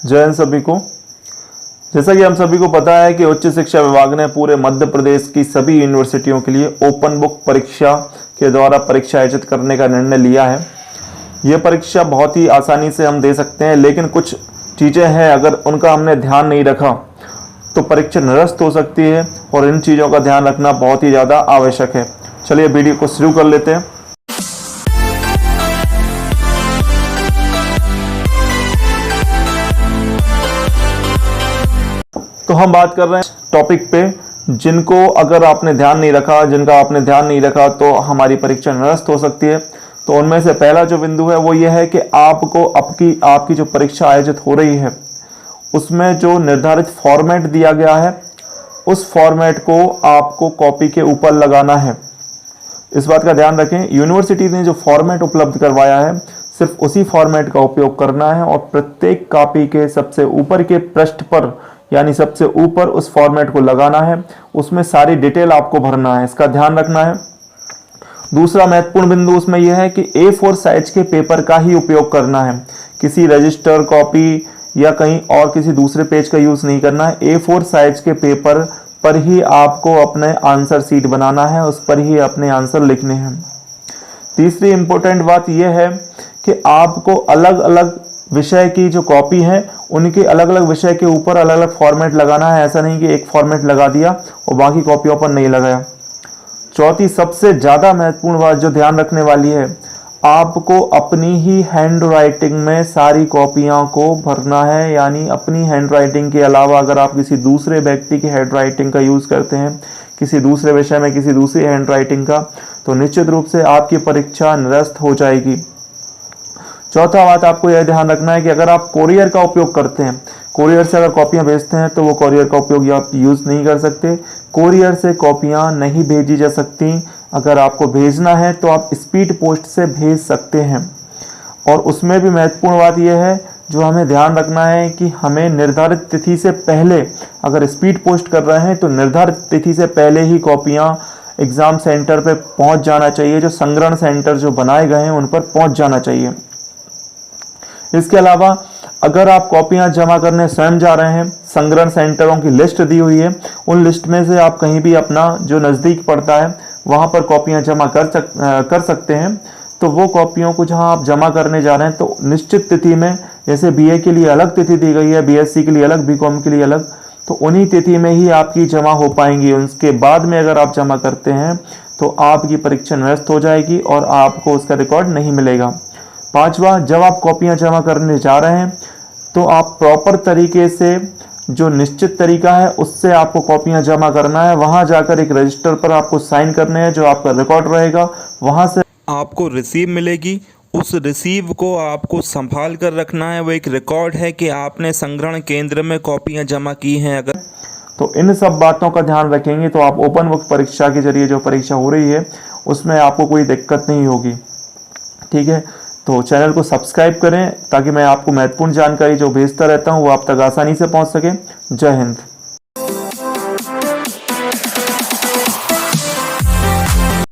जय हिंद सभी को। जैसा कि हम सभी को पता है कि उच्च शिक्षा विभाग ने पूरे मध्य प्रदेश की सभी यूनिवर्सिटियों के लिए ओपन बुक परीक्षा के द्वारा परीक्षा आयोजित करने का निर्णय लिया है। यह परीक्षा बहुत ही आसानी से हम दे सकते हैं, लेकिन कुछ चीज़ें हैं, अगर उनका हमने ध्यान नहीं रखा तो परीक्षा निरस्त हो सकती है और इन चीज़ों का ध्यान रखना बहुत ही ज़्यादा आवश्यक है। चलिए वीडियो को शुरू कर लेते हैं। तो हम बात कर रहे हैं टॉपिक पे जिनका आपने ध्यान नहीं रखा तो हमारी परीक्षा निरस्त हो सकती है। तो उनमें से पहला जो बिंदु है वो ये है कि आपको आपकी जो परीक्षा आयोजित हो रही है उसमें जो निर्धारित फॉर्मेट दिया गया है उस फॉर्मेट को आपको कॉपी के ऊपर लगाना है। इस बात का ध्यान रखें, यूनिवर्सिटी ने जो फॉर्मेट उपलब्ध करवाया है सिर्फ उसी फॉर्मेट का उपयोग करना है और प्रत्येक कॉपी के सबसे ऊपर के पृष्ठ पर यानी सबसे ऊपर उस फॉर्मेट को लगाना है, उसमें सारी डिटेल आपको भरना है, इसका ध्यान रखना है। दूसरा महत्वपूर्ण बिंदु उसमें यह है कि A4 साइज के पेपर का ही उपयोग करना है, किसी रजिस्टर कॉपी या कहीं और किसी दूसरे पेज का यूज नहीं करना है। A4 साइज के पेपर पर ही आपको अपने आंसर शीट बनाना है, उस पर ही अपने आंसर लिखने हैं। तीसरी इंपॉर्टेंट बात यह है कि आपको अलग अलग विषय की जो कॉपी है उनके अलग अलग विषय के ऊपर अलग अलग फॉर्मेट लगाना है। ऐसा नहीं कि एक फॉर्मेट लगा दिया और बाकी कॉपियों पर नहीं लगाया। चौथी सबसे ज़्यादा महत्वपूर्ण बात जो ध्यान रखने वाली है, आपको अपनी ही हैंड राइटिंग में सारी कॉपियों को भरना है। यानी अपनी हैंड राइटिंग के अलावा अगर आप किसी दूसरे व्यक्ति की हैंड राइटिंग का यूज़ करते हैं किसी दूसरे विषय में किसी दूसरी हैंड राइटिंग का, तो निश्चित रूप से आपकी परीक्षा निरस्त हो जाएगी। चौथा बात आपको यह ध्यान रखना है कि अगर आप कोरियर का उपयोग करते हैं, कोरियर से अगर कॉपियां भेजते हैं तो वो कोरियर का उपयोग आप यूज़ नहीं कर सकते। कोरियर से कॉपियां नहीं भेजी जा सकती। अगर आपको भेजना है तो आप स्पीड पोस्ट से भेज सकते हैं। और उसमें भी महत्वपूर्ण बात यह है जो हमें ध्यान रखना है कि हमें निर्धारित तिथि से पहले, अगर स्पीड पोस्ट कर रहे हैं तो निर्धारित तिथि से पहले ही कॉपियाँ एग्ज़ाम सेंटर पर पहुँच जाना चाहिए। जो संग्रहण सेंटर जो बनाए गए हैं उन पर पहुँच जाना चाहिए। इसके अलावा अगर आप कॉपियां जमा करने स्वयं जा रहे हैं, संग्रहण सेंटरों की लिस्ट दी हुई है, उन लिस्ट में से आप कहीं भी अपना जो नज़दीक पड़ता है वहां पर कॉपियां जमा कर सकते हैं। तो वो कॉपियों को जहां आप जमा करने जा रहे हैं तो निश्चित तिथि में, जैसे बीए के लिए अलग तिथि दी गई है, बीएससी के लिए अलग, बीकॉम के लिए अलग, तो उन्हीं तिथि में ही आपकी जमा हो पाएंगी। उसके बाद में अगर आप जमा करते हैं तो आपकी परीक्षा निरस्त हो जाएगी और आपको उसका रिकॉर्ड नहीं मिलेगा। पांचवा, जब आप कॉपियां जमा करने जा रहे हैं तो आप प्रॉपर तरीके से, जो निश्चित तरीका है उससे आपको कॉपियां जमा करना है। वहां जाकर एक रजिस्टर पर आपको साइन करने हैं, जो आपका रिकॉर्ड रहेगा। वहां से आपको रिसीव मिलेगी, उस रिसीव को आपको संभाल कर रखना है। वो एक रिकॉर्ड है कि आपने संग्रहण केंद्र में कॉपियां जमा की हैं। अगर तो इन सब बातों का ध्यान रखेंगे तो आप ओपन बुक परीक्षा के जरिए जो परीक्षा हो रही है उसमें आपको कोई दिक्कत नहीं होगी। ठीक है, तो चैनल को सब्सक्राइब करें ताकि मैं आपको महत्वपूर्ण जानकारी जो भेजता रहता हूं वो आप तक आसानी से पहुंच सके। जय हिंद।